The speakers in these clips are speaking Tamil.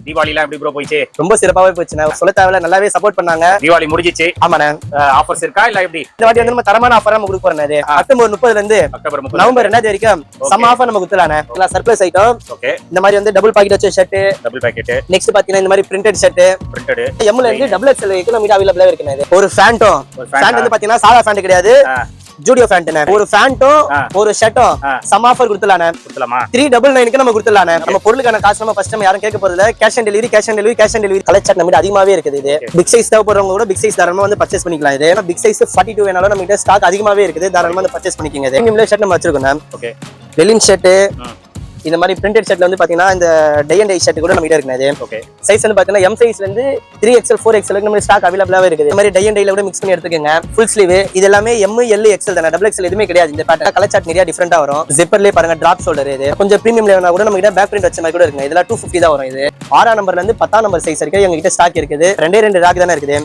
தீபாவளிலாம் எப்படி ப்ரோ போயிச்சு? ரொம்ப சிறப்பாவே போச்சுண்ணே. சொல்ல தேவையில்ல, நல்லாவே சப்போர்ட் பண்ணாங்க. தீபாவளி முடிஞ்சிச்சு. ஆமாண்ணே. ஆஃபர்ஸ் இருக்கா இல்ல எப்படி? இந்த வாட்டி வந்து நம்ம தரமான ஆஃபர் நம்ம கொடுக்க போறோம். அக்டோபர் 30 இருந்து அக்டோபர் 30 நவம்பர் 2 வரைக்கும் சம் ஆஃபர் நம்ம கொடுத்தலானே. Surprise item. ஓகே. இந்த மாதிரி வந்து டபுள் பாக்கெட் வச்ச ஷர்ட், டபுள் பாக்கெட். நெக்ஸ்ட் பாத்தீங்கன்னா இந்த மாதிரி பிரிண்டட் ஷர்ட், பிரிண்டட் எம்ல இருந்து டபுள் எக்ஸ்எல் வரைக்கும் நம்ம அவைலபிளா இருக்குண்ணே. ஒரு ஃபேண்ட்டும். ஃபேண்ட் வந்து பாத்தீங்கன்னா சாதா ஃபேண்ட் கிடையாது, ஜூடியோ ஃபேண்ட்ண்ணே. ஒரு ஃபேண்ட்டும் ஒரு ஷர்ட்டும் சம் ஆஃபர் கொடுத்தலானே. 399க்கு நம்ம கொடுத்தலானே. நம்ம பொருளுக்கான காசு நம்ம ஃபர்ஸ்ட் டைம் யாரும் கேட்க போறதில்ல. கேஷ் ஆன் டெலிவரி கலெக்ஷன் நம்ம அதிகமாவே இருக்குது. இது பிக் சைஸ் தேவைப்படுறவங்க கூட பிக் சைஸ் தாராளமா வந்து பர்ச்சேஸ் பண்ணிக்கலாம். இது ஏன்னா பிக் சைஸ் 42 வேணாலும் நம்ம கிட்ட ஸ்டாக் அதிகமாவே இருக்குது. தாராளமா வந்து பர்ச்சேஸ் பண்ணிக்கங்க. இது இந்த ஷர்ட் நம்ம வச்சிருக்கோம். ஓகே. டெலின் ஷர்ட், இந்த மாதிரி பிரிண்டட் ஷர்ட்ல வந்து பாத்தீங்கன்னா இந்த டை அண்ட் டை ஷர்ட் கூட நம்ம கிட்ட இருக்குது. ஓகே. சைஸ் வந்து பாத்தீங்கன்னா எம் சைஸ்ல இருந்து 3XL 4XL நம்ம ஸ்டாக் அவைலபிளாவே இருக்குது. இந்த மாதிரி டை அண்ட் டைல கூட மிக்ஸ் பண்ணி எடுத்துக்கங்க. ஃபுல் ஸ்லீவ் இது எல்லாமே M L XL தான, டபுள் XL எதுவுமே கிடையாது. இந்த பேட்டர்ன் கலர் சார்ட் நிறைய டிஃபரெண்டா வரும். ஜிப்பர்லயே பாருங்க டிராப் ஷோல்டர். இது கொஞ்சம் பிரீமியம் லெவல்னா கூட நம்ம கிட்ட பேக் பிரிண்ட் வச்ச மாதிரி கூட இருக்கு. இதெல்லாம் 250 தான் வரும். இது 6ஆம் நம்பர்ல இருந்து 10ஆம் நம்பர் சைஸ் வரைக்கும் எங்க கிட்ட ஸ்டாக் இருக்குது. ரெண்டு ராக் தானே இருக்குது.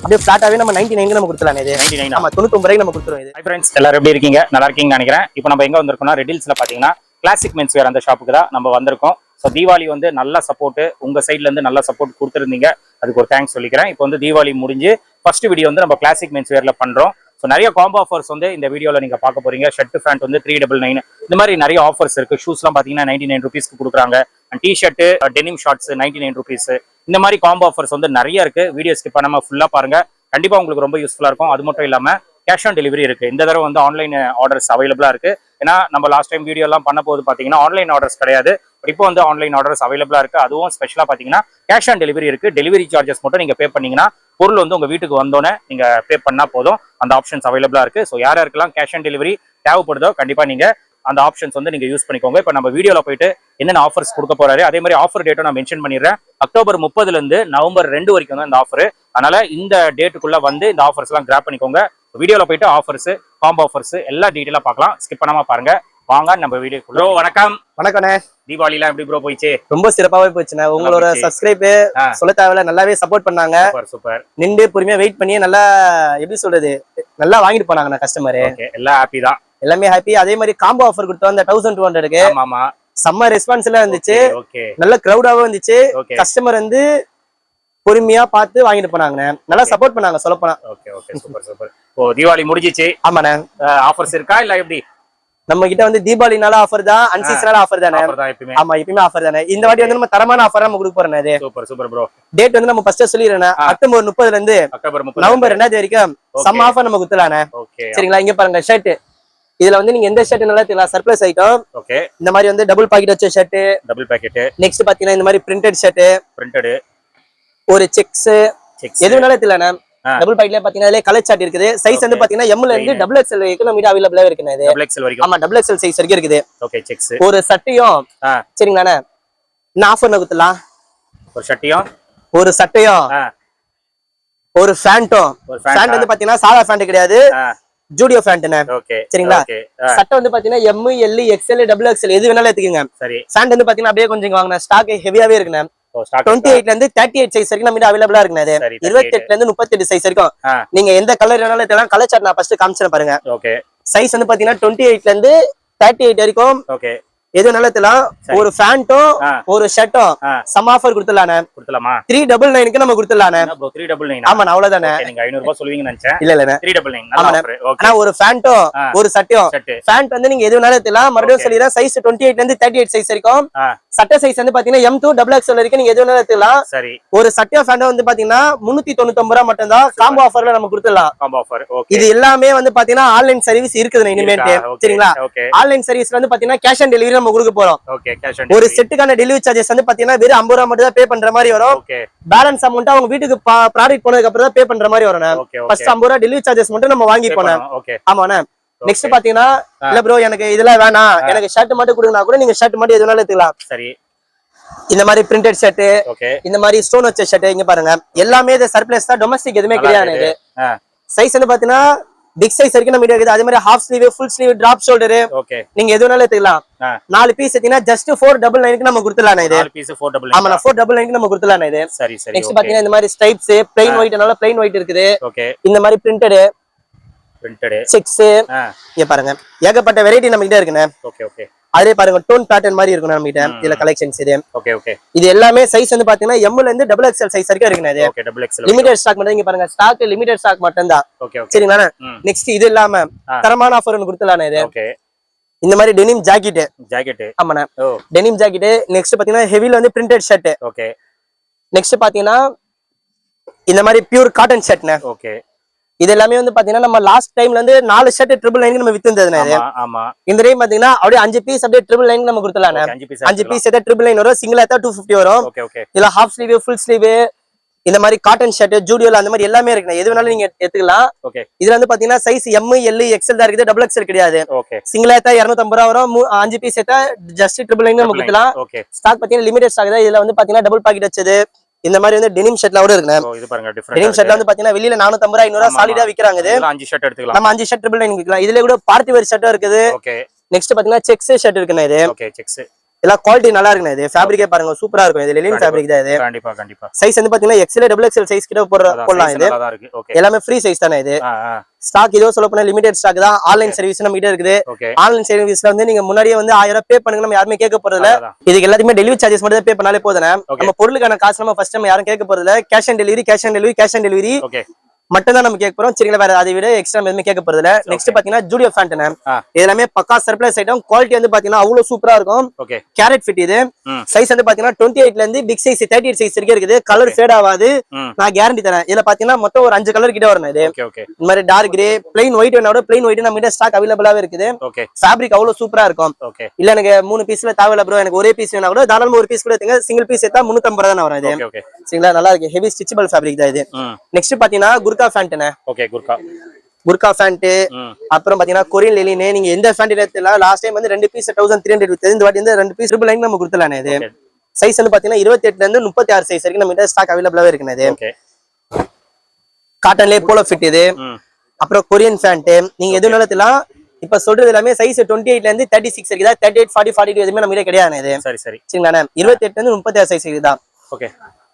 அப்படியே ஃபிளாட்டாவே நம்ம 99 நம்ம கொடுத்தலாம். இது 99. ஆமா 99 ரூபாய்க்கு நம்ம கொடுத்துறோம். இது ஹை फ्रेंड्स, எல்லாரும் எப்படி இருக்கீங்க? நல்லா இருக்கீங்கன்னு நினைக்கிறேன். இப்போ நம்ம எங்க வந்திருக்கோம்னா ரெடில்ஸ்ல பாத்தீங்கன்னா கிளாசிக் மென்ஸ் வேர் அந்த ஷாப்புக்கு தான் நம்ம வந்திருக்கோம். ஸோ தீபாவளி வந்து நல்ல சப்போர்ட், உங்க சைட்ல இருந்து நல்ல சப்போர்ட் கொடுத்துருந்தீங்க, அதுக்கு ஒரு தேங்க்ஸ் சொல்லிக்கிறேன். இப்போ வந்து தீபாவளி முடிஞ்சு ஃபர்ஸ்ட் வீடியோ வந்து நம்ம கிளாசிக் மென்ஸ் வேர்ல பண்றோம். ஸோ நிறைய காம்போ ஆஃபர்ஸ் வந்து இந்த வீடியோவில் நீங்கள் பார்க்க போறீங்க. ஷர்ட் பேண்ட் வந்து 399, இந்த மாதிரி நிறைய ஆஃபர்ஸ் இருக்கு. ஷூஸ்லாம் பார்த்தீங்கன்னா 99 ருபீஸ்க்கு கொடுக்குறாங்க. T shirt, denim shorts 99 rupees. இந்த மாதிரி காம்போ ஆஃபர்ஸ் வந்து நிறைய இருக்கு. வீடியோ ஸ்கிப் பண்ணாம ஃபுல்லா பாருங்க, கண்டிப்பா உங்களுக்கு ரொம்ப யூஸ்ஃபுல்லா இருக்கும். அது மட்டும் இல்லாம கேஷ் ஆன் டெலிவரி இருக்கு. இந்த தடவை வந்து ஆன்லைன் ஆர்டர்ஸ் அவைலபிளா இருக்கு. ஏன்னா நம்ம லாஸ்ட் டைம் வீடியோ எல்லாம் பண்ண போது பாத்தீங்கன்னா ஆன்லைன் ஆர்டர்ஸ் கிடையாது. இப்போ வந்து ஆன்லைன் ஆர்டர்ஸ் அவைலபிளா இருக்கு. அதுவும் ஸ்பெஷலா பாத்தீங்கன்னா கேஷ் ஆன் டெலிவரி இருக்கு. டெலிவரி சார்ஜஸ் மட்டும் நீங்க பே பண்ணீங்கன்னா பொருள் வந்து உங்க வீட்டுக்கு வந்தோன்னே நீங்க பே பண்ணா போதும். அந்த ஆப்ஷன்ஸ் அவைலபிளா இருக்கு. ஸோ யாருக்கெல்லாம் கேஷ் ஆன் டெலிவரி தேவைப்படுதோ கண்டிப்பா நீங்க அந்த ஆப்ஷன்ஸ் வந்து நீங்க யூஸ் பண்ணிக்கோங்க. இப்போ நம்ம வீடியோல போயிட்டு என்னென்ன ஆஃபர்ஸ் கொடுக்க போறாரு, அதே மாதிரி ஆஃபர் டேட்டும் நான் மென்ஷன் பண்ணிடுறேன். அக்டோபர் 30 இருந்து நவம்பர் 2 வரைக்கும் தான் இந்த ஆஃபர். அதனால இந்த டேட்டுக்குள்ள வந்து இந்த ஆஃபர்ஸ் எல்லாம் கிராப் பண்ணிக்கோங்க. வீடியோல போயிட்டு ஆஃபர்ஸ், காம்போ ஆஃபர்ஸ் எல்லா டீட்டெயிலா பார்க்கலாம். ஸ்கிப் பண்ணாம பாருங்க. வாங்க நம்ம வீடியோக்குள்ள. ப்ரோ வணக்கம். வணக்கண்ணே. தீபாவளிலாம் எப்படி ப்ரோ போயிச்சு? ரொம்ப சிறப்பாவே போச்சுண்ணே. உங்களோட சப்ஸ்கிரைப் சொல்ல தேவையில்ல, நல்லாவே சப்போர்ட் பண்ணாங்க. சூப்பர். நின்று பொறுமையா வெயிட் பண்ணி நல்லா எப்படி சொல்றது நல்லா வாங்கிட்டு போனாங்க கஸ்டமர். எல்லாம் ஹாப்பி தான், எல்லாமே ஹாப்பி. அதே மாதிரி காம்போ ஆஃபர் கொடுத்தோம் அந்த 1200க்கு. ஆமா, செம்ம ரெஸ்பான்ஸ் எல்லாம் இருந்துச்சு. நல்ல கிரௌடாவும் இருந்துச்சு. கஸ்டமர் வந்து பொறுமையா பார்த்து வாங்கிட்டு போனாங்க. நல்லா சப்போர்ட் பண்ணாங்க சொல்ல போனா. Okay okay, super super. ஓ தீபாவளி முடிஞ்சிச்சு. ஆமாண்ணே. ஆஃபர்ஸ் இருக்கா இல்ல எப்படி? நம்ம கிட்ட வந்து தீபாவளினால ஆஃபர் தான், அன்சீசனல் ஆஃபர் தானே. ஆமா எப்பயுமே ஆஃபர் தானே. இந்த வாட்டி வந்து நம்ம தரமான ஆஃபர் நம்ம கொடுக்க போறோம். இது சூப்பர் சூப்பர் ப்ரோ. டேட் வந்து நம்ம ஃபர்ஸ்ட் சொல்லிடுறேன். அக்டோபர் 30 இருந்து நவம்பர் 2 வரைக்கும் சம் ஆஃபர் நம்ம கொடுத்தலானே. சரிங்களா? இங்க பாருங்க ஷர்ட். இதுல வந்து நீங்க எந்த ஷர்ட் நல்லா தெரியலாம். Surprise item. ஓகே. இந்த மாதிரி வந்து டபுள் பாக்கெட் வச்ச ஷர்ட், டபுள் பாக்கெட். நெக்ஸ்ட் பாத்தீங்கன்னா இந்த மாதிரி பிரிண்டட் ஷர்ட், பிரிண்டட், ஒரு செக்ஸ் எது வேணாலும் தெரியல. டபுள் பாக்கெட்ல பாத்தீங்கன்னா அதுல கலர் சார்ட் இருக்குது. சைஸ் வந்து பாத்தீங்கன்னா M ல இருந்து டபுள் XL வரைக்கும் நம்ம அவைலபிளா இருக்குது. இது டபுள் XL வரைக்கும். ஆமா டபுள் XL சைஸ் வரைக்கும் இருக்குது. ஓகே. செக்ஸ் ஒரு சட்டையும் சரிங்களாண்ணே. என்ன ஆஃபர் கொடுத்தலாம்? ஒரு சட்டையும் ஒரு ஃபேண்ட்டும். ஃபேண்ட் வந்து பாத்தீங்கன்னா சாதா ஃபேண்ட் கிடையாது, ஜூடியோ ஃபேண்ட்ண்ணே. சரிங்களா? சட்டை வந்து பாத்தீங்கன்னா M L XL double XL எது வேணாலும் எடுத்துக்கங்க. சரி. ஃபேண்ட் வந்து பாத்தீங்கன்னா அப்படியே கொஞ்சம் வாங்கின ஸ்டாக் ஹெவியாவே இருக்குண்ணே. 28 ல இருந்து 38 சைஸ் வரைக்கும் நம்ம அவைலபிளா இருக்குது. 28 ல இருந்து 38 சைஸ் வரைக்கும் நீங்க எந்த கலர் வேணாலும் எடுக்கலாம். கலர் சார்ட் நான் ஃபர்ஸ்ட் காமிச்சேன் பாருங்க. ஓகே. சைஸ் வந்து பாத்தீங்கன்னா 28 ல இருந்து 38 வரைக்கும் ஓகே எது வேணாலும் எடுக்கலாம். ஒரு ஃபேண்ட்டும் ஒரு ஷர்ட்டும் சம் ஆஃபர் கொடுத்துடலானே. கொடுத்துலாமா? 399க்கு நம்ம கொடுத்துடலானே. ப்ரோ 399. ஆமா அவ்வளவுதானே. நீங்க 500 ரூபாய் சொல்வீங்கன்னு நினைச்சேன். இல்ல 399 நல்ல ஆஃபர். ஓகே. ஆனா ஒரு ஃபேண்ட்டும் ஒரு சட்டையும். ஃபேண்ட் வந்து நீங்க எது வேணாலும் எடுக்கலாம். மறுபடியும் சொல்லிறேன் சைஸ் 28 ல இருந்து 38 சைஸ் வரைக்கும். சட்டை சைஸ் வந்து பாத்தீங்கன்னா M2 டபுள் XL வரைக்கும் நீங்க எது வேணாலும் எடுக்கலாம். சரி. ஒரு சட்டையோ ஃபேண்டோ வந்து பாத்தீங்கன்னா 399 ரூபாய் மட்டும் தான் காம்போ ஆஃபர்ல நம்ம கொடுத்துடலாம். Combo offer. ஓகே. இது எல்லாமே வந்து பாத்தீங்கன்னா ஆன்லைன் சர்வீஸ் இருக்குது இனிமேட்டு. சரிங்களா? ஆன்லைன் சர்வீஸ்ல வந்து பாத்தீங்கன்னா கேஷ் ஆன் டெலிவரி நம்ம கொடுக்க போறோம். ஓகே. Cash on. ஒரு செட்டுக்கான டெலிவரி சார்ஜஸ் வந்து பாத்தீங்கன்னா வெறும் 50 ரூபாய் மட்டும் தான் பே பண்ற மாதிரி வரும். ஓகே. பேலன்ஸ் அமௌண்ட் அவங்க வீட்டுக்கு ப்ராடக்ட் போனதுக்கு அப்புறம் தான் பே பண்ற மாதிரி வரும். ஃபர்ஸ்ட் 50 ரூபாய் டெலிவரி சார்ஜஸ் மட்டும் நம்ம வாங்கி போனோம். ஓகே. ஆமாண்ணே. நெக்ஸ்ட் பாத்தீங்கன்னா இல்ல ப்ரோ எனக்கு இதெல்லாம் வேணாம், எனக்கு ஷர்ட் மட்டும் கொடுங்கனா கூட நீங்க ஷர்ட் மட்டும் எது வேணாலும் எடுத்துக்கலாம். சரி. இந்த மாதிரி பிரிண்டட் ஷர்ட், இந்த மாதிரி ஸ்டோன் வச்ச ஷர்ட் இங்க பாருங்க. எல்லாமே இது சர்ப்ளஸ் தான், டொமஸ்டிக் எதுவுமே கிடையாது. இது சைஸ் வந்து பாத்தீங்கன்னா பிக் சைஸ் வரைக்கும் நம்ம இருக்குது. அதே மாதிரி half sleeve, full sleeve, drop shoulder நீங்க எது வேணாலும் எடுத்துக்கலாம். 4 பீஸ் எடுத்தீங்கன்னா ஜஸ்ட் 499க்கு நம்ம கொடுத்துடலாம். இது 4 பீஸ் 499. ஆமா 499க்கு நம்ம கொடுத்துடலாம். இது சரி சரி. நெக்ஸ்ட் பாத்தீங்கன்னா இந்த மாதிரி ஸ்ட்ரைப்ஸ், பிளைன் ஒயிட்னால பிளைன் ஒயிட் இருக்குது. ஓகே. இந்த மாதிரி பிரிண்டட் செக்ஸ் இங்க பாருங்க ஏகப்பட்ட வெரைட்டி நம்ம கிட்ட இருக்குண்ணே. Okay okay. அதே பாருங்க டோன் பேட்டர்ன் மாதிரி இருக்கும் நம்ம கிட்ட இதுல கலெக்ஷன்ஸ் இது. Okay okay. இது எல்லாமே சைஸ் வந்து பாத்தீங்கன்னா M ல இருந்து XXL சைஸ் வரைக்கும் இருக்குங்க இது. Okay double XL. Limited stock மட்டும் இங்க பாருங்க ஸ்டாக் லிமிடெட் ஸ்டாக் மட்டும் தான். Okay okay. சரிங்களா? நெக்ஸ்ட் இது இல்லாம தரமான ஆஃபர் ஒன்னு கொடுத்தலானே இது. ஓகே. இந்த மாதிரி டெனிம் ஜாக்கெட். ஜாக்கெட். ஆமாண்ணா. ஓ டெனிம் ஜாக்கெட். நெக்ஸ்ட் பாத்தீங்கன்னா ஹெவில வந்து பிரிண்டட் ஷர்ட். ஓகே. நெக்ஸ்ட் பாத்தீங்கன்னா இந்த மாதிரி பியூர் காட்டன் ஷர்ட்ண்ணே. ஓகே. இது எல்லாமே வந்து பாத்தீங்கன்னா நம்ம லாஸ்ட் டைம்ல வந்து 4 ஷர்ட் 999 நம்ம வித்துந்ததுனே. ஆமா. இந்த டைம் பாத்தீங்கன்னா அப்படியே 5 பீஸ் அப்படியே 999 நம்ம கொடுத்தலானே. 5 பீஸ் ஏதா 999 வரும், சிங்கிள் ஏதா 250 வரும். Okay okay. இல்ல ஹாஃப் ஸ்லீவ், ஃபுல் ஸ்லீவ், இந்த மாதிரி காட்டன் ஷர்ட், ஜூடியோல அந்த மாதிரி எல்லாமே இருக்குண்ணே. எது வேணாலும் நீங்க எடுத்துக்கலாம். ஓகே. இதுல வந்து பாத்தீங்கன்னா சைஸ் M, L, XL தான் இருக்குது, XXL கிடையாது. ஓகே. சிங்கிள் ஏதா 250 ரூபா வரும், 5 பீஸ் ஏதா ஜஸ்ட் 999 நம்ம கொடுக்கலாம். ஓகே. ஸ்டாக் பாத்தீங்கன்னா லிமிடெட் ஸ்டாக் தான். இதுல வந்து பாத்தீங்கன்னா டபுள் பாக்கெட் வச்சது இந்த மாதிரி வந்து டெனிம் ஷர்ட்ல கூட இருக்குண்ணே. ஓ இது பாருங்க டிஃபரண்ட். டெனிம் ஷர்ட்ல வந்து பாத்தீங்கன்னா வெளியில 450 ரூபாய் 500 ரூபாய் சாலிடா விக்கிறாங்க. இது 5 ஷர்ட் எடுத்துக்கலாம். நம்ம 5 ஷர்ட் 999 விக்கலாம். இதுல கூட பார்ட்டி வேர் ஷர்ட்டும் இருக்குது. ஓகே. நெக்ஸ்ட் பாத்தீங்கன்னா செக்ஸ் ஷர்ட் இருக்குண்ணே. இது ஓகே செக்ஸ். எல்லாம் குவாலிட்டி நல்லா இருக்குண்ணே. இது ஃபேப்ரிக்கே பாருங்க சூப்பரா இருக்கும். இது லெனின் ஃபேப்ரிக் தான் இது. கண்டிப்பா கண்டிப்பா. சைஸ் வந்து பாத்தீங்கன்னா XL, XXL சைஸ் கிட்ட போடலாம். இது நல்லா இருக்கு. ஓகே. எல்லாமே ஃப்ரீ சைஸ் தானே இது. ஸ்டாக் இதோ சொல்ல போனா லிமிடெட் ஸ்டாக் தான். ஆன்லைன் சர்வீஸ் நம்ம கிட்ட இருக்குது. ஆன்லைன் சர்வீஸ்ல வந்து நீங்க முன்னாடியே வந்து 1000 ரூபாய் பே பண்ணுங்க, நம்ம யாருமே கேட்க போறது இல்ல. இதுக்கு எல்லாத்தையுமே டெலிவரி சார்ஜஸ் மட்டும் தான் பே பண்ணாலே போதும். நம்ம பொருளுக்கான காசு நம்ம ஃபர்ஸ்ட் நம்ம யாரும் கேட்க போறது இல்ல. கேஷ் ஆன் டெலிவரி மட்டும் தான் நம்ம கேட்க போறோம். சரிங்களா? வேற அதை விட எக்ஸ்ட்ரா எதுவுமே கேட்க போறது இல்ல. நெக்ஸ்ட் பாத்தீங்கன்னா ஜூடியோ ஃபேண்ட். எல்லாமே பக்கா சர்ப்ரைஸ் ஐட்டம். குவாலிட்டி வந்து பாத்தீங்கன்னா அவ்வளவு சூப்பரா இருக்கும். Carrot fit. இது சைஸ் வந்து பாத்தீங்கன்னா 28 ல இருந்து பிக் சைஸ் 38 சைஸ் வரைக்கும் இருக்குது. கலர் ஃபேட் ஆகாது, நான் கேரண்டி தரேன். இதுல பாத்தீங்கன்னா மொத்தம் ஒரு 5 கலர் கிட்ட வரும். இது இந்த மாதிரி டார்க் கிரே, பிளைன் ஒயிட் வேணா பிளைன் ஒயிட் நம்ம கிட்ட ஸ்டாக் அவைலபிளாவே இருக்குது. ஃபேப்ரிக் அவ்வளவு சூப்பரா இருக்கும். இல்ல எனக்கு 3 பீஸ்ல தேவையில்ல ப்ரோ, எனக்கு ஒரே பீஸ் வேணா கூட தாராளமா ஒரு பீஸ் கூட எடுத்துங்க. சிங்கிள் பீஸ் எடுத்தா 350 தான் வரும். இது சரிங்களா? நல்லா இருக்கு. ஹெவி ஸ்டிச்சபிள் ஃபேப்ரிக் தான் இது. நெக்ஸ்ட் பாத்தீங்கன்னா குர்கா ஃபேண்ட்னே. ஓகே. குர்கா ஃபேண்ட். அப்புறம் பாத்தீங்கன்னா கொரியன் லெலின். நீங்க எந்த ஃபேண்ட் எடுத்தலாம். லாஸ்ட் டைம் வந்து 2 பீஸ் 1300 வித்தது. இந்த வாட்டி வந்து 2 பீஸ் 999 நம்ம கொடுத்தலானே. இது சைஸ் வந்து பாத்தீங்கன்னா 28 ல இருந்து 36 சைஸ் வரைக்கும் நம்ம கிட்ட ஸ்டாக் அவைலபிளாவே இருக்குனே. இது காட்டன்லயே போலோ ஃபிட். இது அப்புறம் கொரியன் ஃபேண்ட். நீங்க எது வேணாலும் இப்ப சொல்றது எல்லாமே சைஸ் 28 ல இருந்து 36 வரைக்கும் தான். 38, 40, 42 எதுவுமே நம்ம கிட்ட கிடையாது. இது சரி சரி சரிங்களா? 28 ல இருந்து 36 சைஸ் இதுதான். ஓகே.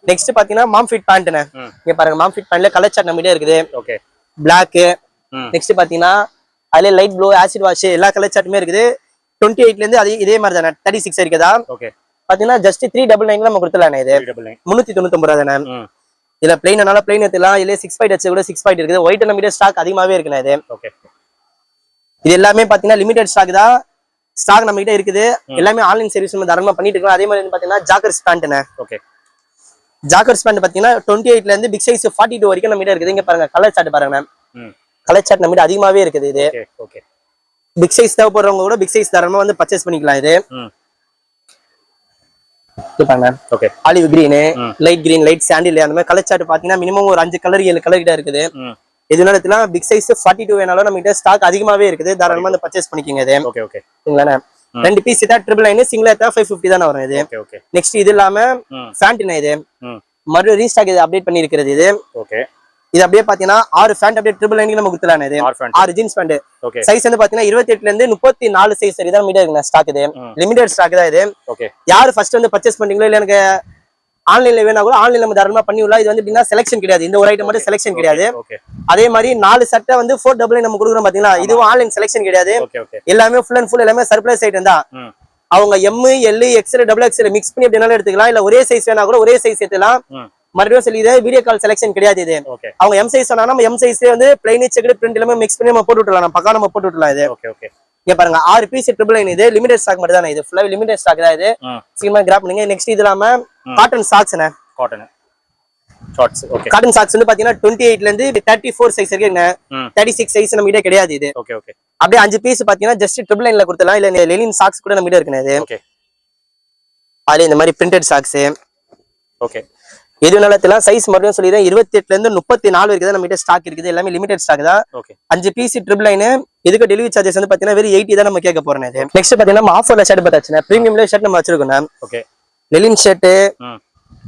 நெக்ஸ்ட் பாத்தீங்கன்னா மாம் ஃபிட் பேண்ட்னே. இங்க பாருங்க மாம் ஃபிட் பேண்ட்ல கலர் சார்ட் நம்ம கிட்ட இருக்குது. ஓகே. Black. நெக்ஸ்ட் பாத்தீங்கன்னா அதுல லைட் ப்ளூ, ஆசிட் வாஷ் எல்லா கலர் சார்ட்டுமே இருக்குது. 28 ல இருந்து அதே இதே மாதிரி தானே 36 இருக்குதா? ஓகே. பாத்தீங்கன்னா ஜஸ்ட் 399 நம்ம கொடுத்தலானே. இது 399 ரூபாய் தானே. இதுல பிளைனால பிளைன் எடுத்துலாம். இல்ல 6 பாயிண்ட் வச்சு கூட 6 பாயிண்ட் இருக்குது. ஒயிட் நம்ம கிட்ட ஸ்டாக் அதிகமாவே இருக்குனே. இது ஓகே. இது எல்லாமே பாத்தீங்கன்னா லிமிடெட் ஸ்டாக் தான். ஸ்டாக் நம்ம கிட்ட இருக்குது. எல்லாமே ஆன்லைன் சர்வீஸ் நம்ம தாராளமா பண்ணிட்டு இருக்கோம். அதே மாதிரி பாத்தீங்கன்னா ஜாக்கர்ஸ் பேண்ட்னே. ஓகே. ஜாக்கர்ஸ் பேண்ட் பாத்தீங்கன்னா 28 ல இருந்து பிக் சைஸ் 42 வரைக்கும் நம்ம கிட்ட இருக்குது. இங்க பாருங்க கலர் சார்ட் பாருங்க. கலர் சார்ட் நம்ம கிட்ட அதிகமாவே இருக்குது. இது ஓகே. பிக் சைஸ் தேவைப்படுறவங்க கூட பிக் சைஸ் தாராளமா வந்து பர்ச்சேஸ் பண்ணிக்கலாம். இது பாருங்க. Okay. Olive green, light green, light சாண்டில் அந்த மாதிரி கலர் சார்ட் பாத்தீங்கன்னா மினிமம் ஒரு 5 கலர் 7 கலர் கிட்ட இருக்குது. எதுனால எடுத்துலாம் பிக் சைஸ் 42 வேணாலும் நம்ம கிட்ட ஸ்டாக் அதிகமாவே இருக்குது. தாராளமா வந்து பர்ச்சேஸ் பண்ணிக்கங்க. இது ஓகே ஓகே. சரிங்களா? 2 பீஸ் ஏதா 999, சிங்கிள் ஏதா 550 தான வரும். இது ஓகே ஓகே. நெக்ஸ்ட் இது இல்லாம ஃபேண்ட்னா இது மறுபடியும் ரீஸ்டாக் இது அப்டேட் பண்ணி இருக்கிறது. இது ஓகே. இது அப்படியே பாத்தீங்கன்னா 6 ஃபேண்ட் அப்படியே 999 நம்ம கொடுத்தலானே. இது 6 ஜீன்ஸ் பேண்ட். சைஸ் வந்து பாத்தீங்கன்னா 28 ல இருந்து 34 சைஸ் வரை தான் மீடியா இருக்குங்க ஸ்டாக். இது லிமிடெட் ஸ்டாக் தான். இது ஓகே. யாரு ஃபர்ஸ்ட் வந்து பர்ச்சேஸ் பண்றீங்களோ இல்ல எனக்கு ஆன்லைன்ல வேணா கூட ஆன்லைன்ல நம்ம தாராளமா பண்ணி விடலாம். இது வந்து எப்படின்னா செலக்ஷன் கிடையாது. இந்த ஒரு ஐட்டம் மட்டும் செலக்ஷன் கிடையாது. அதே மாதிரி 4 சட்டை வந்து 499 நம்ம கொடுக்குறோம் பாத்தீங்களா? இதுவும் ஆன்லைன் செலக்ஷன் கிடையாது. எல்லாமே ஃபுல் அண்ட் ஃபுல் எல்லாமே சர்ப்ரைஸ் ஐட்டம் தான். அவங்க M, L, XL, XXL mix பண்ணி எப்படினாலும் எடுத்துக்கலாம். இல்ல ஒரே சைஸ் வேணா கூட ஒரே சைஸ் எடுத்துக்கலாம். மறுபடியும் சொல்லி இது வீடியோ கால் செலக்ஷன் கிடையாது. இது அவங்க M சைஸ் சொன்னா நம்ம M சைஸ்ல வந்து பிளைன் செக்டு பிரிண்ட் எல்லாமே மிக்ஸ் பண்ணி நம்ம போட்டு விடலாம். நம்ம பக்கா நம்ம போட்டு விடலாம். இது ஓகே ஓகே. இங்க பாருங்க 6 பீஸ் 999. இது லிமிடெட் ஸ்டாக் மட்டும் தான். இது ஃபுல்லா லிமிடெட் ஸ்டாக் தான். இது சீக்கிரமா கிராப் பண்ணுங்க. நெக்ஸ்ட் இது இல்லாம காட்டன் சாக்ஸ்னே. Cotton shorts. Okay. Cotton socks வந்து பாத்தீங்கன்னா 28 ல இருந்து 34 சைஸ் வரைக்கும். 36 சைஸ் நம்ம கிட்ட கிடையாது. இது ஓகே ஓகே. அப்படியே 5 பீஸ் பாத்தீங்கன்னா ஜஸ்ட் 999 ல கொடுத்தலாம். இல்ல லெனின் சாக்ஸ் கூட நம்ம கிட்ட இருக்குனே. இது ஓகே. அதுல இந்த மாதிரி பிரிண்டட் சாக்ஸ். ஓகே. எது வேணாலும் சைஸ் மறுபடியும் சொல்லிடுறேன். 28 ல இருந்து 34 வரைக்கும் நம்ம கிட்ட ஸ்டாக் இருக்குது. எல்லாமே லிமிடெட் ஸ்டாக் தான். 5 பீஸ் 999. இதுக்கு டெலிவரி சார்ஜஸ் வந்து பாத்தீங்கன்னா வெறும் 80 தான் நம்ம கேட்க போறோம். இது நெக்ஸ்ட் பாத்தீங்கன்னா நம்ம ஆஃபர்ல ஷர்ட் பார்த்தாச்சுனா பிரீமியம்ல ஷர்ட் நம்ம வச்சிருக்கோம். ஓகே. லெனின் ஷர்ட்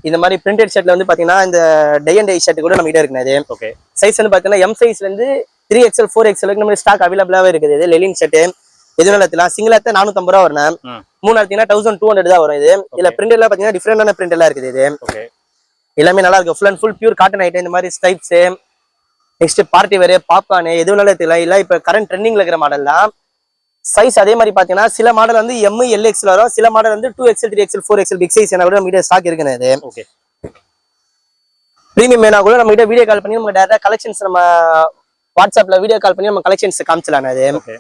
இந்த மாதிரி பிரிண்டட் ஷர்ட்ல வந்து பாத்தீங்கன்னா இந்த டை அண்ட் டை ஷர்ட் கூட நம்ம கிட்ட இருக்குது. இது ஓகே. சைஸ் வந்து பாத்தீங்கன்னா M சைஸ்ல இருந்து 3XL 4XL வரைக்கும் நம்ம ஸ்டாக் அவைலபிளாவே இருக்குது. இது லெனின் ஷர்ட். எது வேணாலும் சிங்கிள் எடுத்தா 450 ரூபா வரும். 3 எடுத்தீங்கன்னா 1200 தான் வரும். இது இல்ல பிரிண்ட் எல்லாம் பாத்தீங்கன்னா டிஃபரெண்டான பிரிண்ட் எல்லாம் இருக்குது. இது ஓகே. எல்லாமே நல்லா இருக்கு. Full and full pure cotton item. இந்த மாதிரி ஸ்டைப்ஸ். நெக்ஸ்ட் பார்ட்டி வேர், பாப்கார்ன் எது வேணாலும் எடுத்துக்கலாம். இல்ல இப்ப கரண்ட் ட்ரெண்டிங்ல இருக்கிற மாடல் தான். சைஸ் அதே மாதிரி பாத்தீங்கன்னா சில மாடல் வந்து எம் எல் எக்ஸ்எல் வரும், சில மாடல் வந்து 2XL 3XL 4XL big size என்ன கூட நம்ம கிட்ட ஸ்டாக் இருக்குன்னு. ஓகே பிரீமியம் வேணா கூட நம்ம கிட்ட வீடியோ கால் பண்ணி நம்ம டேரக்டா கலெக்ஷன்ஸ் நம்ம வாட்ஸ்அப்ல வீடியோ கால் பண்ணி நம்ம கலெக்ஷன்ஸ் காமிச்சலாம். அது ஓகே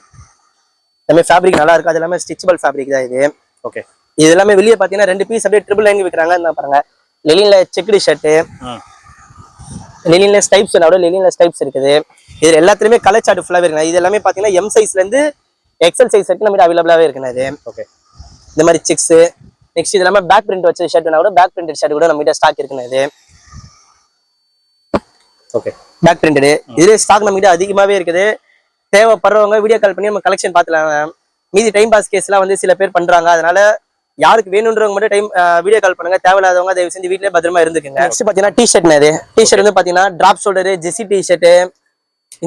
எல்லாமே ஃபேப்ரிக் நல்லா இருக்கு, அது எல்லாமே ஸ்டிச்சபிள் ஃபேப்ரிக் தான் இது. ஓகே இது எல்லாமே வெளியே பாத்தீங்கன்னா 2 பீஸ் அப்படியே ட்ரிபிள் லைன் விற்கிறாங்க பாருங்க. லெனின்ல செக்குடு ஷர்ட், லெனின்ல ஸ்டைப்ஸ் லெனின்ல ஸ்டைப்ஸ் இருக்குது. இது எல்லாத்துலயுமே கலர் சார்ட் ஃபுல்லாவே இருக்கு. இது எல்லாமே பாத்தீங்கன்னா எம் சைஸ்ல இருந்து எக்ஸல் சைஸ் வரைக்கும் நம்ம அவைலபிளாவே இருக்குண்ணா. ஓகே இந்த மாதிரி செக்ஸ் நெக்ஸ்ட் இது எல்லாமே பேக் பிரிண்ட் வச்ச ஷர்ட் கூட பேக் பிரிண்டட் ஷர்ட் கூட நம்ம கிட்ட ஸ்டாக் இருக்குண்ணா. ஓகே பேக் பிரிண்டட் இதுல ஸ்டாக் நம்ம கிட்ட அதிகமாவே இருக்குது. தேவைப்படுறவங்க வீடியோ கால் பண்ணி நம்ம கலெக்ஷன் பார்த்துலாம். மீதி டைம் பாஸ் கேஸ்லாம் வந்து சில பேர் பண்றாங்க, அதனால யாருக்கு வேணுன்றவங்க மட்டும் டைம் வீடியோ கால் பண்ணுங்க. தேவையில்லாதவங்க தயவு செஞ்சு வீட்லயே பத்திரமா இருந்துக்குங்க. நெக்ஸ்ட் பாத்தீங்கன்னா டிஷர்ட் டிஷர்ட் வந்து பாத்தீங்கன்னா டிராப் ஷோல்டர் ஜெர்சி டிஷர்ட்.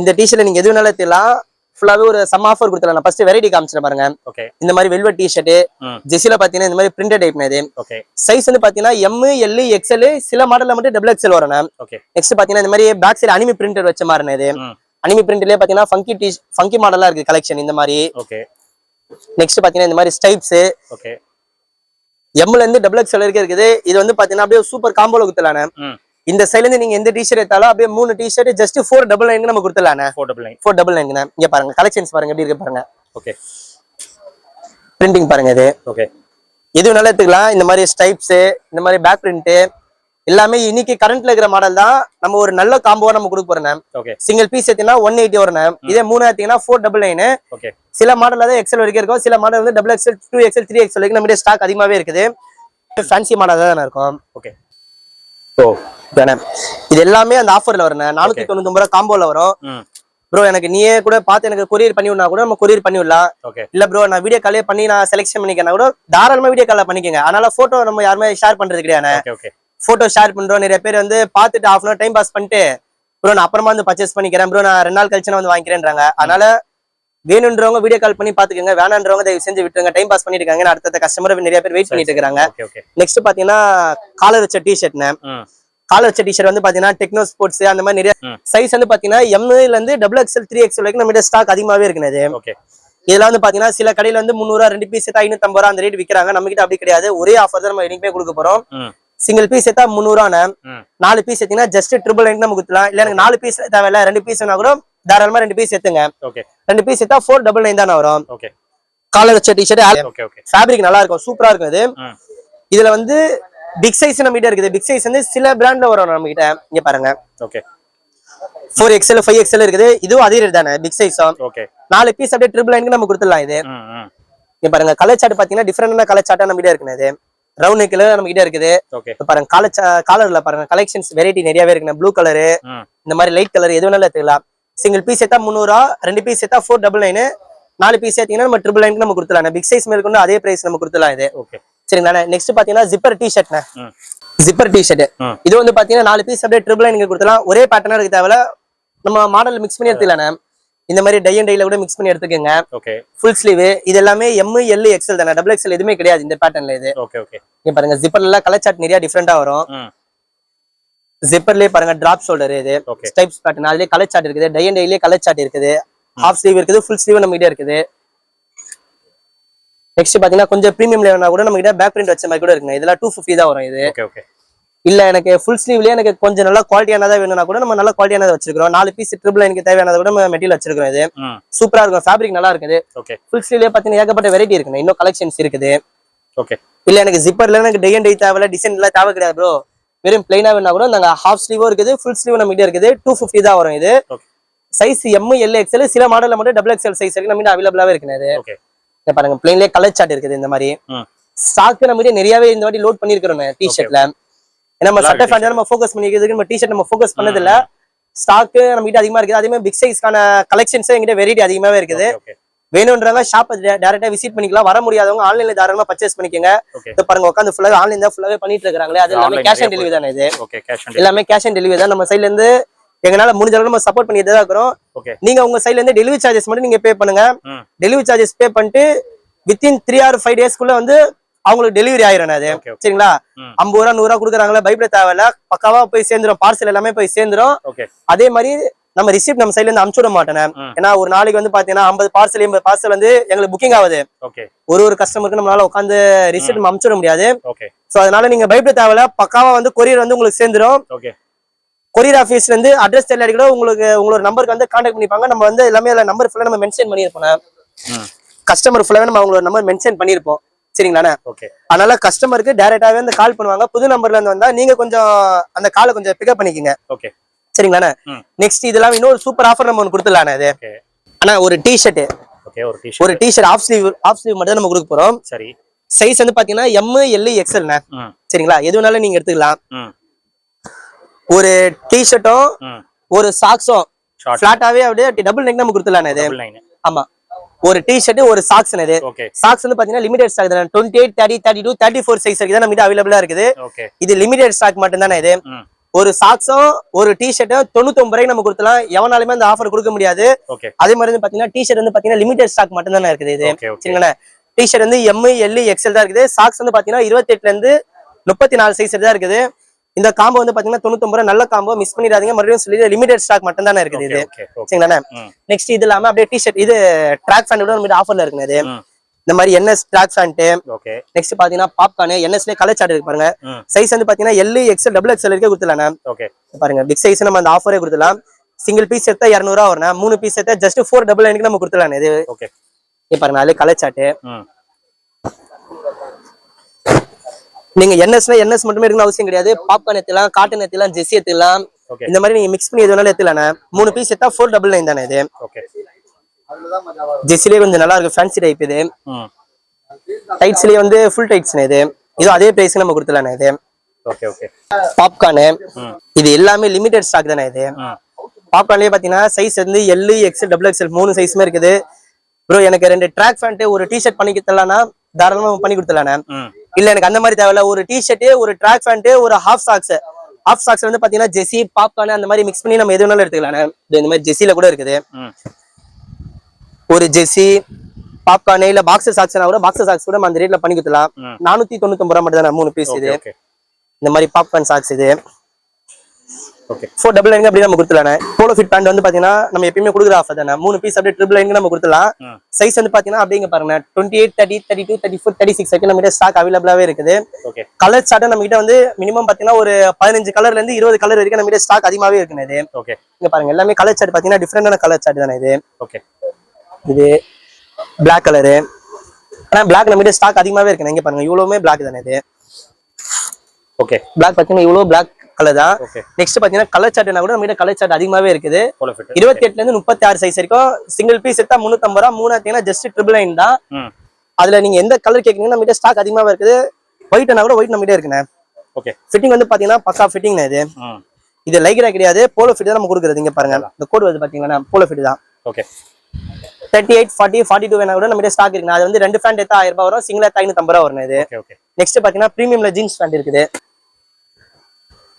இந்த டிஷர்ட்ல நீங்க எது வேணாலும் எடுத்துலாம். ஃபுல்லாவே ஒரு சம் ஆஃபர் கொடுத்துலாம். ஃபர்ஸ்ட் வெரைட்டி காமிச்சிட்டு பாருங்க. இந்த மாதிரி வெல்வெட் டிஷர்ட் ஜெர்சில பாத்தீங்கன்னா இந்த மாதிரி பிரிண்டட் டைப் இது. சைஸ் வந்து பாத்தீங்கன்னா எம் எல் எக்ஸ்எல், சில மாடல்ல மட்டும் டபுள் எக்ஸ்எல் வரும். நெக்ஸ்ட் பாத்தீங்கன்னா இந்த மாதிரி பேக் சைடு அனிமி பிரிண்டட் வச்ச மாதிரி இது. அனிமி பிரிண்ட்லயே பாத்தீங்கன்னா ஃபங்கி மாடலா இருக்கு கலெக்ஷன் இந்த மாதிரி. நெக்ஸ்ட் பாத்தீங்கன்னா இந்த மாதிரி ஸ்டைப்ஸ் எம்ல இருந்து டபுள் எக்ஸ்எல் வரைக்கும் இருக்குது. இது வந்து பாத்தீங்கன்னா அப்படியே சூப்பர் காம்போல குடுத்தலானே. இந்த சைடுல இருந்து நீங்க எந்த டிஷர்ட் எடுத்தாலும் அப்படியே 3 டிஷர்ட் ஜஸ்ட் 499 நம்ம கொடுத்துலானே. 499 இங்க பாருங்க கலெக்ஷன்ஸ் பாருங்க எப்படி இருக்கு பாருங்க. ஓகே பிரிண்டிங் பாருங்க இது. ஓகே எது வேணாலும் எடுத்துக்கலாம். இந்த மாதிரி ஸ்டைப்ஸ், இந்த மாதிரி பேக் பிரிண்ட் எல்லாமே இன்னைக்கு கரண்ட்ல இருக்கிற மாடல் தான். நம்ம ஒரு நல்ல காம்போவா நம்ம கொடுக்க போறோம். சிங்கிள் பீஸ் எடுத்தீங்கன்னா 180 வரும். இதே 3 எடுத்தீங்கன்னா 499. சில மாடல் தான் எக்ஸ்எல் வரைக்கும் இருக்கும், சில மாடல் வந்து டபுள் எக்ஸ்எல் 2XL 3XL வரைக்கும் நம்ம ஸ்டாக் அதிகமாவே இருக்குது. ஃபேன்சி மாடல் தான் இருக்கும். ஓகே ஓ இது எல்லாமே அந்த ஆஃபர்ல வரும். 499 ரூபாய் காம்போல வரும். ப்ரோ எனக்கு நீயே கூட பார்த்து எனக்கு கொரியர் பண்ணி விடனா கூட நம்ம கொரியர் பண்ணி விடலாம். இல்ல ப்ரோ நான் வீடியோ காலே பண்ணி நான் செலக்ஷன் பண்ணிக்கிறேன் கூட தாராளமா வீடியோ கால பண்ணிக்கங்க. அதனால போட்டோ நம்ம யாருமே ஷேர் பண்றது கிடையாது. போட்டோ ஷேர் பண்றோம். நிறைய பேர் வந்து பார்த்துட்டு ½ hour டைம் பாஸ் பண்ணிட்டு ப்ரோ நான் அப்புறமா வந்து பர்ச்சேஸ் பண்ணிக்கிறேன் ப்ரோ, நான் 2 நாள் கழிச்சு வந்து வாங்கிக்கிறேன்றாங்க. அதனால வேணுன்றவங்க வீடியோ கால் பண்ணி பாத்துக்கோங்க, வேணான்றவங்க தயவு செஞ்சு விட்டுருங்க. டைம் பாஸ் பண்ணிட்டு இருக்காங்க, அடுத்த கஸ்டமர் நிறைய பேர் வெயிட் பண்ணிட்டு இருக்காங்க. நெக்ஸ்ட் பாத்தீங்கன்னா காலர் வச்ச டிஷர்ட்னு. காலர் வச்ச டிஷர்ட் வந்து பாத்தீங்கன்னா டெக்னோ ஸ்போர்ட்ஸ் அந்த மாதிரி நிறைய சைஸ் வந்து பாத்தீங்கன்னா எம்ல இருந்து டபுள் எக்ஸ்எல் 3XL வரைக்கும் நம்ம ஸ்டாக் அதிகமாவே இருக்குது. இதெல்லாம் வந்து பாத்தீங்கன்னா சில கடையில வந்து 300 ரூபா 2 பீஸ் 550 ரூபா அந்த ரேட் விக்கிறாங்க. நம்ம கிட்ட அப்படி கிடையாது. ஒரே ஆஃபர் தான் நம்ம என்னைக்குமே கொடுக்க போறோம். சிங்கிள் பீஸ் எடுத்தா 300 ரூபா, 4 பீஸ் எடுத்தீங்கன்னா ஜஸ்ட் ட்ரிபிள் நம்ம கொடுக்கலாம். இல்ல எனக்கு 4 பீஸ் தேவையில்ல 2 பீஸ்னா கூட தாராளமா 2 பீஸ் எடுத்துங்க. 2 பீஸ் எடுத்தா 499 தானே வரும். காலர் வச்ச டிஷர்ட் ஃபேப்ரிக் நல்லா இருக்கும், சூப்பரா இருக்கும். இது இதுல வந்து பிக் சைஸ் நம்ம கிட்ட இருக்குது. பிக் சைஸ் வந்து சில பிராண்ட்ல வரும் நம்ம கிட்ட. இங்க பாருங்க 4XL 5XL இருக்குது. இதுவும் அதே ரேட் தானே பிக் சைஸ். 4 பீஸ் அப்படியே ட்ரிபிள் லைனுக்கு நம்ம கொடுத்துடலாம். இது இங்க பாருங்க கலர் சார்ட் பாத்தீங்கன்னா டிஃபரெண்டான கலர் சார்ட்டா நம்ம கிட்ட இருக்குது. ரவுண்ட் நெக்ல நம்ம கிட்ட இருக்குது. பாருங்க காலர்ல பாருங்க கலெக்ஷன்ஸ் வெரைட்டி நிறையவே இருக்கு. ப்ளூ கலரு, இந்த மாதிரி லைட் கலர் எது வேணாலும் எடுத்துக்கலாம். சிங்கிள் பீஸ் எடுத்தா 300 ரூபா, 2 பீஸ் எடுத்தா 499, 4 பீஸ் எடுத்தீங்கன்னா நம்ம ட்ரிபிள் லைனுக்கு நம்ம கொடுத்துலாம். பிக் சைஸ் மேல் கொண்டு அதே பிரைஸ் நம்ம கொடுத்துலாம். இது சரிங்களா. நெக்ஸ்ட் பாத்தீங்கன்னா ஜிப்பர் டிஷர்ட். ஜிப்பர் டிஷர்ட் இது வந்து பாத்தீங்கன்னா 4 பீஸ் அப்படியே ட்ரிபிள் லைனுக்கு கொடுத்துலாம். ஒரே பேட்டர்னா இருக்கு, தேவையில்ல நம்ம மாடல் மிக்ஸ் பண்ணி எடுத்துக்கலாம். இந்த மாதிரி டை அண்ட் டைல கூட மிக்ஸ் பண்ணி எடுத்துக்கோங்க. ஃபுல் ஸ்லீவ் இது எல்லாமே எம் எல் எக்ஸ்எல் தானே, டபுள் எக்ஸ்எல் எதுவுமே கிடையாது இந்த பேட்டர்ன்ல. இது இங்க பாருங்க ஜிப்பர்ல கலர் சார்ட் நிறைய டிஃபரெண்டா வரும். ஜிப்பர்லயே பாருங்க டிராப் ஷோல்டர், இது ஸ்டைப்ஸ் பேட்டர்ன், அதுலயே கலர் சார்ட் இருக்குது. டை அண்ட் டைலயே கலர் சார்ட் இருக்குது. ஹாஃப் ஸ்லீவ் இருக்குது, ஃபுல் ஸ்லீவ் நம்ம கிட்ட இருக்குது. நெக்ஸ்ட் பாத்தீங்கன்னா கொஞ்சம் பிரீமியம் லெவல்னா கூட நம்ம கிட்ட பேக் பிரிண்ட் வச்ச மாதிரி கூட இருக்குங்க. இதெல்லாம் 250 தான் வரும். இது இல்ல எனக்கு ஃபுல் ஸ்லீவ்லயே எனக்கு கொஞ்சம் நல்ல குவாலிட்டியானதா வேணும்னா கூட நம்ம நல்ல குவாலிட்டியானதா வச்சிருக்கோம். 4 பீஸ் ட்ரிபிள் எனக்கு தேவையானதை கூட நம்ம மெட்டீரியல் வச்சிருக்கோம். இது சூப்பரா இருக்கும், ஃபேப்ரிக் நல்லா இருக்குது. ஃபுல் ஸ்லீவ்லயே பாத்தீங்கன்னா ஏகப்பட்ட வெரைட்டி இருக்கு, இன்னும் கலெக்ஷன்ஸ் இருக்குது. இல்ல எனக்கு ஜிப்பர்ல எனக்கு டை அண்ட் டை தேவையில்ல, டிசைன் எல்லாம் தேவை கிடையாது ப்ரோ, வெறும் பிளைனா வேணா கூட நாங்க ஹாஃப் ஸ்லீவும் இருக்குது, ஃபுல் ஸ்லீவ் நம்ம கிட்ட இருக்குது. 250 தான் வரும். இது சைஸ் எம் எல் எக்ஸ்எல், சில மாடல்ல மட்டும் டபுள் எக்ஸ்எல் சைஸ் இருக்கு நம்ம கிட்ட அவைலபிளாவே இருக்குது. பாருங்க பிளைன்லயே கலர் சார்ட் இருக்குது. இந்த மாதிரி ஸ்டாக் நம்ம கிட்ட நிறையவே இந்த வாட்டி லோட் பண்ணிருக்கிறோம் டிஷர்ட்ல. நம்ம சட்டை ஃபேண்ட் நம்ம ஃபோக்கஸ் பண்ணிக்கிறதுக்கு நம்ம டிஷர்ட் நம்ம ஃபோக்கஸ் பண்ணது இல்ல. ஸ்டாக் நம்ம கிட்ட அதிகமா இருக்குது. அதே மாதிரி பிக் சைஸ்க்கான கலெக்ஷன்ஸ் எங்கிட்ட வெரைட்டி அதிகமாவே இருக்குது. வேணும்ன்றவங்க ஷாப் டைரக்டா விசிட் பண்ணிக்கலாம். வர முடியாதவங்க ஆன்லைன்ல தாராளமா பர்ச்சேஸ் பண்ணிக்கோங்க. பாருங்க உட்காந்து ஃபுல்லாவே ஆன்லைன் தான் ஃபுல்லாவே பண்ணிட்டு இருக்காங்களே, அது எல்லாமே கேஷ் ஆன் டெலிவரி தானே. இது எல்லாமே கேஷ் ஆன் டெலிவரி தான். நம்ம சைட்ல இருந்து எங்கனால முடிஞ்ச அளவுக்கு நம்ம சப்போர்ட் பண்ணிட்டு தான் இருக்கிறோம். நீங்க உங்க சைட்ல இருந்து டெலிவரி சார்ஜஸ் மட்டும் நீங்க பே பண்ணுங்க. டெலிவரி சார்ஜஸ் பே பண்ணிட்டு வித்தின் 3 or 5 டேஸ்க்குள்ள வந்து அவங்களுக்கு டெலிவரி ஆயிரும். அது சரிங்களா. 50 ரூபா 100 ரூபா கொடுக்குறாங்களா, பைப்ல தேவையில்ல, பக்காவா போய் சேர்ந்துரும். பார்சல் எல்லாமே போய் சேர்ந்துரும். அதே மாதிரி நம்ம ரிசிப்ட் நம்ம சைட்ல இருந்து அனுப்பிச்சு விட மாட்டேன். ஏன்னா ஒரு நாளைக்கு வந்து பாத்தீங்கன்னா 50 பார்சல் 80 பார்சல் வந்து எங்களுக்கு புக்கிங் ஆகுது. ஒரு கஸ்டமருக்கு நம்மளால உட்காந்து ரிசிப்ட் நம்ம அனுப்பிச்சு விட முடியாது. சோ அதனால நீங்க பயப்பட தேவையில்ல, பக்காவா வந்து கொரியர் வந்து உங்களுக்கு சேர்ந்துரும். கொரியர் ஆபீஸ்ல இருந்து அட்ரஸ் தெரியல கூட உங்களுக்கு உங்களோட நம்பருக்கு வந்து கான்டாக்ட் பண்ணிப்பாங்க. நம்ம வந்து எல்லாமே நம்பர் ஃபுல்லா நம்ம மென்ஷன் பண்ணிருப்போம். கஸ்டமர் ஃபுல்லாவே நம்ம அவங்களோட நம்பர் மென்ஷன் பண்ணிருப்போம். சரிங்களா? அதனால கஸ்டமருக்கு டைரக்டாவே வந்து கால் பண்ணுவாங்க. புது நம்பர்ல இருந்து வந்தா நீங்க கொஞ்சம் அந்த காலை கொஞ்சம் பிக்கப் பண்ணிக்கங்க. சரிங்களா? நெக்ஸ்ட் இதெல்லாம் இன்னொரு சூப்பர் ஆஃபர் நம்ம ஒன்னு கொடுத்துடலாம். இது ஆனா ஒரு டி-ஷர்ட், ஒரு டி-ஷர்ட் ஆஃப் ஸ்லீவ் மட்டும் நம்ம கொடுக்க போறோம். சரி, சைஸ் வந்து பாத்தீங்கன்னா M L XL. சரிங்களா? எது வேணாலும் நீங்க எடுத்துக்கலாம். ஒரு டி-ஷர்ட்டும் ஒரு சாக்ஸும் ஃபிளாட்டாவே அப்படியே டபுள் நெக் நம்ம கொடுத்துடலாம். இது ஆமா, ஒரு டி-ஷர்ட் ஒரு சாக்ஸ். இது சாக்ஸ் வந்து பாத்தீங்கன்னா லிமிடெட் ஸ்டாக் தான். 28 30 32 34 சைஸ் வரைக்கும் நம்ம கிட்ட அவைலபிளா இருக்குது. இது லிமிடெட் ஸ்டாக் மட்டும் தானே. இது ஒரு சாக்ஸும் ஒரு டி-ஷர்ட்டும் 99 ரூபாய்க்கு நம்ம கொடுக்கலாம். எவனாலுமே அந்த ஆஃபர் கொடுக்க முடியாது. அதே மாதிரி வந்து பாத்தீங்கன்னா டி-ஷர்ட் வந்து பாத்தீங்கன்னா லிமிடெட் ஸ்டாக் மட்டும் தானே இருக்குது. இது சரிங்களா? டி-ஷர்ட் வந்து M L XL தான் இருக்குது. சாக்ஸ் வந்து பாத்தீங்கன்னா 28ல இருந்து 34 சைஸ் தான் இருக்குது. இந்த காம்போ வந்து பாத்தீங்கன்னா 99 ரூபாய், நல்ல காம்போ, மிஸ் பண்ணிடாதீங்க. மறுபடியும் சொல்லி லிமிடெட் ஸ்டாக் மட்டும் தானே இருக்குது. இது சரிங்களா? நெக்ஸ்ட் இது இல்லாம அப்படியே டி-ஷர்ட் இது ட்ராக் பேண்ட் கூட நம்ம ஆஃபர்ல இருக்குது. இது இந்த மாதிரி NS ட்ராக் பேண்ட். நெக்ஸ்ட் பாத்தீங்கன்னா பாப்கார்ன் NSல கலர் சார்ட் இருக்கு பாருங்க. சைஸ் வந்து பாத்தீங்கன்னா L XL XXL வரைக்கும் கொடுத்துடலாம். பாருங்க பிக் சைஸ் நம்ம அந்த ஆஃபரே கொடுத்துடலாம். சிங்கிள் பீஸ் எடுத்தா 200 ரூபா வரும். 3 பீஸ் எடுத்தா ஜஸ்ட் 499 நம்ம கொடுத்துடலாம். இது பாருங்க அதுல கலர் சார்ட். நீங்க NS மட்டுமே இருக்கணும் அவசியம் கிடையாது. பாப்கார்ன் எடுத்துலாம், காட்டன் எடுத்துலாம், ஜெர்சி எடுத்துலாம். இந்த மாதிரி நீங்க மிக்ஸ் பண்ணி எது வேணாலும் எடுத்துலாம். 3 பீஸ் எடுத்தா 499 தானே. இது ஜெர்சிலே கொஞ்சம் நல்லா இருக்கு, ஃபேன்சி டைப். இது டைட்ஸ்லயே வந்து ஃபுல் டைட்ஸ். இது அதே பிரைஸ் நம்ம கொடுத்துலாம். இது பாப்கார்ன் இது எல்லாமே லிமிடெட் ஸ்டாக் தானே. இது பாப்கார்ன்லயே பாத்தீங்கன்னா சைஸ் வந்து L XL XXL 3 சைஸ்மே இருக்குது. ப்ரோ எனக்கு 2 ட்ராக் பேண்ட் ஒரு டி-ஷர்ட் பண்ணி கொடுத்தலாம்னா தாராளமா பண்ணி கொடுத்துடலாம். இல்ல எனக்கு அந்த மாதிரி தேவையில்ல, ஒரு டி-ஷர்ட் ஒரு ட்ராக் பேண்ட் ஒரு ஹாஃப் சாக்ஸ். ஹாஃப் சாக்ஸ் வந்து பாத்தீங்கன்னா ஜெர்சி பாப்கார்ன் அந்த மாதிரி மிக்ஸ் பண்ணி நம்ம எது வேணாலும் எடுத்துக்கலாம். இந்த மாதிரி ஜெர்சில கூட இருக்குது. ஒரு ஜெர்சி பாப்கார்ன் இல்ல பாக்ஸ் சாக்ஸ்னா கூட பாக்ஸ் சாக்ஸ் கூட அந்த ரேட்ல பண்ணி கொடுத்துலாம். 499 ரூபாய் மட்டும் தானே 3 பீஸ். இது இந்த மாதிரி பாப்கார்ன் சாக்ஸ் இது 499 அப்படி நம்ம கொடுத்துலாம். போலோ ஃபிட் பேண்ட் வந்து பாத்தீங்கன்னா நம்ம எப்பயுமே கொடுக்குற ஆஃபர் தானே. 3 பீஸ் அப்படியே 999 நம்ம கொடுத்துலாம். சைஸ் வந்து பாத்தீங்கன்னா அப்படிங்க பாருங்க 28 30 32 34 36 வரைக்கும் நம்ம கிட்ட ஸ்டாக் அவைலபிளாவே இருக்குது. கலர் சார்ட் நம்ம கிட்ட வந்து மினிமம் பாத்தீங்கன்னா ஒரு 15 கலர்ல இருந்து 20 கலர் வரைக்கும் நம்ம கிட்ட ஸ்டாக் அதிகமாவே இருக்குது. இது இங்க பாருங்க எல்லாமே கலர் சார்ட் பாத்தீங்கன்னா டிஃபரெண்டான கலர் சார்ட் தானே. இது பிளாக் கலரு. ஆனா பிளாக் நம்ம கிட்ட ஸ்டாக் அதிகமாவே இருக்கு. இங்க பாருங்க இவ்வளவுமே பிளாக் தானே. இது பிளாக் பாத்தீங்கன்னா இவ்வளவு பிளாக் கலர் தான். நெக்ஸ்ட் பாத்தீங்கன்னா கலர் சார்ட்னா கூட நம்ம கிட்ட கலர் சார்ட் அதிகமாவே இருக்குது. 28ல இருந்து 36 சைஸ் வரைக்கும் சிங்கிள் பீஸ் எடுத்தா 350 ரூபாய், 3 எடுத்தீங்கன்னா ஜஸ்ட் 999 தான். அதுல நீங்க எந்த கலர் கேக்குறீங்க நம்ம கிட்ட ஸ்டாக் அதிகமாவே இருக்குது. ஒயிட்னா கூட ஒயிட் நம்ம கிட்ட இருக்குண்ணே. ஃபிட்டிங் வந்து பாத்தீங்கன்னா பக்கா ஃபிட்டிங். இது லைக்ரா கிடையாது, போலோ ஃபிட் தான் நம்ம கொடுக்குறது. இங்க பாருங்க இந்த கோட் வந்து பாத்தீங்கன்னா போலோ ஃபிட் தான். 38 40 42 வேணா கூட நம்ம கிட்ட ஸ்டாக் இருக்கு. அது வந்து 2 பேண்ட் எடுத்தா 1000 ரூபாய் வரும், சிங்கிள் எடுத்தா 550 ரூபாய் வரும். இது நெக்ஸ்ட் பாத்தீங்கன்னா பிரீமியம்ல ஜீன்ஸ் பேண்ட் இருக்குது.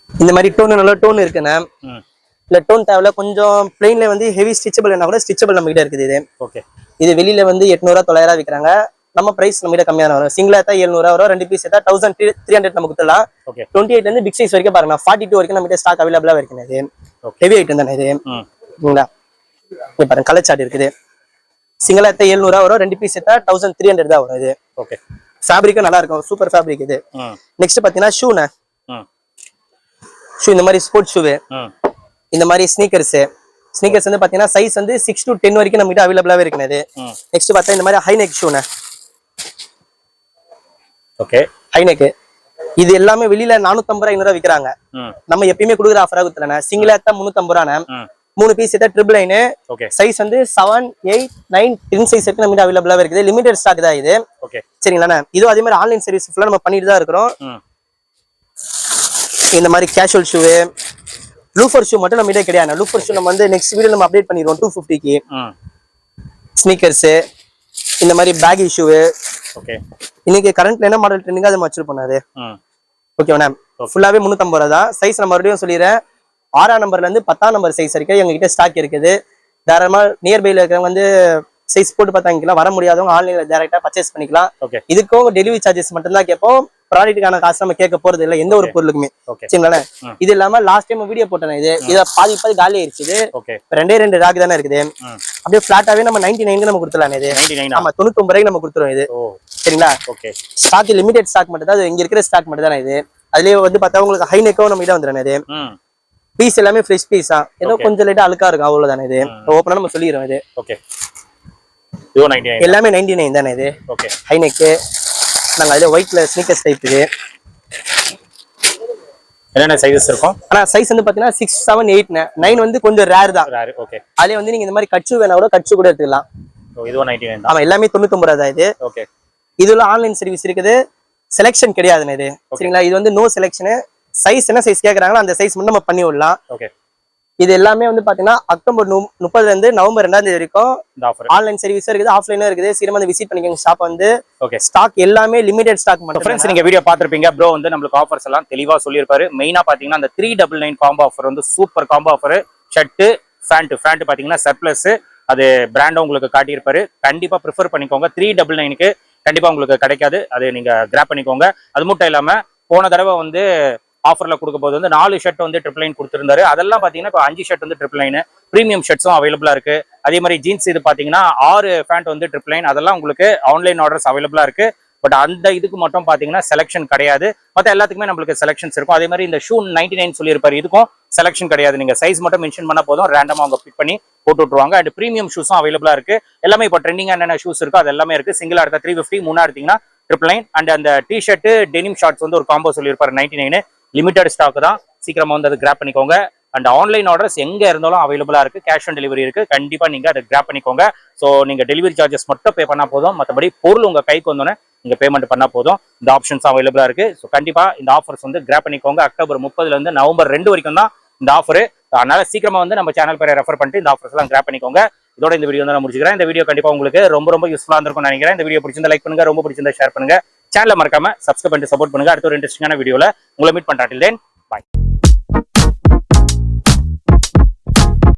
இந்த மாதிரி டோன் நல்ல டோன் இருக்குண்ணே. இல்ல டோன் தேவையில்ல, கொஞ்சம் பிளைன்ல வந்து ஹெவி ஸ்டிச்சபிள் என்ன கூட ஸ்டிச்சபிள் நம்ம கிட்ட இருக்குது. இது வெளியில வந்து 800 900 விற்கிறாங்க. நம்ம பிரைஸ் நம்ம கிட்ட கம்மியான வரும். சிங்கிள் எடுத்தா 700 வரும், 2 பீஸ் எடுத்தா 1300 நம்ம கொடுத்துடலாம். 28ல இருந்து பிக் சைஸ் வரைக்கும் பாருங்க 42 வரைக்கும் நம்ம கிட்ட ஸ்டாக் அவைலபிளா இருக்குது. ஹெவி ஐட்டம் தானே. இது பாருங்க கலர் சார்ட் இருக்குது. சிங்கிள் எடுத்தா 700 வரும், 2 பீஸ் எடுத்தா 1300 தான் வரும். இது ஃபேப்ரிக்கும் நல்லா இருக்கும், சூப்பர் ஃபேப்ரிக். இது நெக்ஸ்ட் பாத்தீங்கன்னா ஷூ இந்த மாதிரி ஸ்போர்ட்ஸ் ஷூ. இந்த மாதிரி ஸ்னீக்கர்ஸ் வந்து பாத்தீங்கன்னா சைஸ் வந்து 6 to 10 வரைக்கும் நம்ம கிட்ட அவைலபிளாவே இருக்குது. நெக்ஸ்ட் பார்த்தா இந்த மாதிரி high neck shoe. High neck இது எல்லாமே வெளியில 450 500 விற்கிறாங்க. நம்ம எப்பயுமே கொடுக்குற ஆஃபரா கொடுத்துறேன். சிங்கிள் எடுத்தா 350 ரூபாய், 3 பீஸ் எடுத்தா 999. சைஸ் வந்து 7 8 9 10 சைஸ் வரைக்கும் நம்ம கிட்ட அவைலபிளாவே இருக்குது. லிமிடெட் ஸ்டாக் தான் இது. சரிங்களா? இதுவும் அதே மாதிரி ஆன்லைன் சர்வீஸ் ஃபுல்லா நம்ம பண்ணிட்டு தான் இருக்கிறோம். இந்த மாதிரி கேஷுவல் ஷூ, லூஃபர் ஷூ மட்டும் நம்ம கிட்ட கிடையாது. லூஃபர் ஷூ நம்ம வந்து நெக்ஸ்ட் வீடியோ நம்ம அப்டேட் பண்ணிடுவோம் 250க்கு. ஸ்னீக்கர்ஸ் இந்த மாதிரி பேகி ஷூ. இன்னைக்கு கரண்ட்ல என்ன மாடல் ட்ரெண்டிங்கா அதை வச்சிருப்போம். அது ஓகேவா? ஃபுல்லாவே 350 ரூபாய் தான். சைஸ் நம்ம மறுபடியும் சொல்லிடுறேன், 6ஆம் நம்பர்ல இருந்து 10ஆம் நம்பர் சைஸ் வரைக்கும் எங்க கிட்ட ஸ்டாக் இருக்குது. தாராளமா நியர்பைல இருக்கிறவங்க வந்து சைஸ் போட்டு பார்த்தாங்கன்னா வர முடியாதவங்க ஆன்லைன்ல டைரக்டா பர்ச்சேஸ் பண்ணிக்கலாம். இதுக்கும் டெலிவரி சார்ஜஸ் மட்டும் தான் கேட்போம். ப்ராடக்ட்டுக்கான காசு நம்ம கேட்க போறது இல்ல எந்த ஒரு பொருளுக்குமே. சரிங்களா? இது இல்லாம லாஸ்ட் டைம் வீடியோ போட்டேன், இத பாதி காலி ஆயிருச்சு. இது 2 ராக் தானே இருக்குது. அப்படியே பிளாட்டாவே நம்ம 99 நம்ம கொடுத்துலாம். இது ஆமா 99 ரூபாய்க்கு நம்ம கொடுத்துருவோம் இது. சரிங்களா? ஸ்டாக் லிமிடெட் ஸ்டாக் மட்டும் தான், இங்க இருக்கிற ஸ்டாக் மட்டும் தானே இது. அதுலயே வந்து பார்த்தா உங்களுக்கு ஹை நெக்கும் நம்ம இடம் வந்துடும். இது பீஸ் எல்லாமே ஃப்ரெஷ் பீஸ் தான், ஏதோ கொஞ்சம் லைட்டா அழுக்கா இருக்கும் அவ்வளவுதானே. இது ஓப்பனா நம்ம சொல்லிடுறோம். இது எல்லாமே 99 தானே. இது ஹை நெக்கு நாங்க அதுல ஒயிட்ல ஸ்னீக்கர்ஸ் டைப். இது என்னென்ன சைஸஸ் இருக்கும்? ஆனா சைஸ் வந்து பாத்தீங்கன்னா 6, 7, 8, 9 வந்து கொஞ்சம் ரேர் தான். அதுல வந்து நீங்க இந்த மாதிரி கட்சு வேணா கூட கட்சு கூட எடுத்துக்கலாம். இது 99 தான். ஆமா எல்லாமே 99 ரூபாய் தான். இது இதுல ஆன்லைன் சர்வீஸ் இருக்குது, செலக்ஷன் கிடையாதுன்னு. இது சரிங்களா? இது வந்து நோ செலக்ஷன். சைஸ் என்ன சைஸ் கேக்குறாங்களோ அந்த சைஸ் மட்டும் நம்ம பண்ணி விடலாம். இது எல்லாமே வந்து பாத்தீங்கன்னா அக்டோபர் 30 இருந்து நவம்பர் 2 வரைக்கும் ஆன்லைன் சர்வீஸ் இருக்குது, ஆஃப்லைனும் இருக்குது. சீக்கிரமா வந்து விசிட் பண்ணிக்கோங்க ஷாப் வந்து. ஸ்டாக் எல்லாமே லிமிடெட் ஸ்டாக் மட்டும். ஃப்ரெண்ட்ஸ் நீங்க வீடியோ பாத்திருப்பீங்க, ப்ரோ வந்து நம்மளுக்கு ஆஃபர்ஸ் எல்லாம் தெளிவா சொல்லியிருப்பாரு. மெயினா பாத்தீங்கன்னா அந்த 399 காம்போ ஆஃபர் வந்து super combo offer. Shirt pant பாத்தீங்கன்னா சர்ப்ளஸ், அது பிராண்டும் உங்களுக்கு காட்டியிருப்பாரு. கண்டிப்பா ப்ரிஃபர் பண்ணிக்கோங்க. 399க்கு கண்டிப்பா உங்களுக்கு கிடைக்காது, அது நீங்க கிராப் பண்ணிக்கோங்க. அது மட்டும் இல்லாம போன தடவை வந்து ஆஃபர்ல கொடுக்க போது வந்து 4 ஷர்ட் வந்து 999 கொடுத்திருந்தாரு. அதெல்லாம் பாத்தீங்கன்னா இப்போ 5 ஷர்ட் வந்து 999. பிரீமியம் ஷர்ட்ஸும் அவைலபிளா இருக்கு. அதே மாதிரி ஜீன்ஸ் இது பாத்தீங்கன்னா 6 பேண்ட் வந்து 999. அதெல்லாம் உங்களுக்கு ஆன்லைன் ஆர்டர்ஸ் அவைலபிளா இருக்கு. பட் அந்த இதுக்கு மட்டும் பாத்தீங்கன்னா செலக்ஷன் கிடையாது. மற்ற எல்லாத்துக்குமே நம்மளுக்கு செலக்ஷன்ஸ் இருக்கும். அதே மாதிரி இந்த ஷூ 99 சொல்லியிருப்பாரு, இதுக்கும் செலக்ஷன் கிடையாது. நீங்க சைஸ் மட்டும் மென்ஷன் பண்ண போதும், ரேண்டமா அவங்க பிக் பண்ணி போட்டு விட்டுருவாங்க. அண்ட் பிரீமியம் ஷூஸும் அவைலபிளா இருக்கு. எல்லாமே இப்போ ட்ரெண்டிங்கா என்னென்ன ஷூஸ் இருக்கோ அது எல்லாமே இருக்கு. சிங்கிளா எடுத்தா 350, மூணா எடுத்தீங்கன்னா 999. அண்ட் அந்த டிஷர்ட் டெனிம் ஷார்ட்ஸ் வந்து ஒரு காம்போ சொல்லியிருப்பாரு 99. லிமிடெட் ஸ்டாக் தான், சீக்கிரமா வந்து அதை கிராப் பண்ணிக்கோங்க. அண்ட் ஆன்லைன் ஆர்டர்ஸ் எங்க இருந்தாலும் அவைலபிளா இருக்கு, கேஷ் ஆன் டெலிவரி இருக்கு. கண்டிப்பா நீங்க அதை கிராப் பண்ணிக்கோங்க. ஸோ நீங்க டெலிவரி சார்ஜஸ் மட்டும் பே பண்ணா போதும், மற்றபடி பொருள் உங்க கைக்கு வந்தோன்னே நீங்க பேமெண்ட் பண்ணா போதும். இந்த ஆப்ஷன்ஸ் அவைலபிளா இருக்கு. ஸோ கண்டிப்பா இந்த ஆஃபர்ஸ் வந்து கிராப் பண்ணிக்கோங்க. அக்டோபர் 30 இருந்து நவம்பர் 2 வரைக்கும் தான் இந்த ஆஃபர். அதனால சீக்கிரமா வந்து நம்ம சேனல் பேரை ரெஃபர் பண்ணிட்டு இந்த ஆஃபர்ஸ் எல்லாம் கிராப் பண்ணிக்கோங்க. இதோட இந்த வீடியோ வந்து நான் முடிச்சுக்கிறேன். இந்த வீடியோ கண்டிப்பா உங்களுக்கு ரொம்ப யூஸ்ஃபுல்லா இருந்திருக்கும்னு நினைக்கிறேன். இந்த வீடியோ பிடிச்சிருந்தா லைக் பண்ணுங்க, ரொம்ப பிடிச்சிருந்தா ஷேர் பண்ணுங்க. சேனலை மறக்காம சப்ஸ்கிரைப் பண்ணிட்டு சப்போர்ட் பண்ணுங்க. அடுத்த ஒரு இன்ட்ரெஸ்டிங்கான வீடியோல உங்களை மீட் பண்றேன். Till then, bye.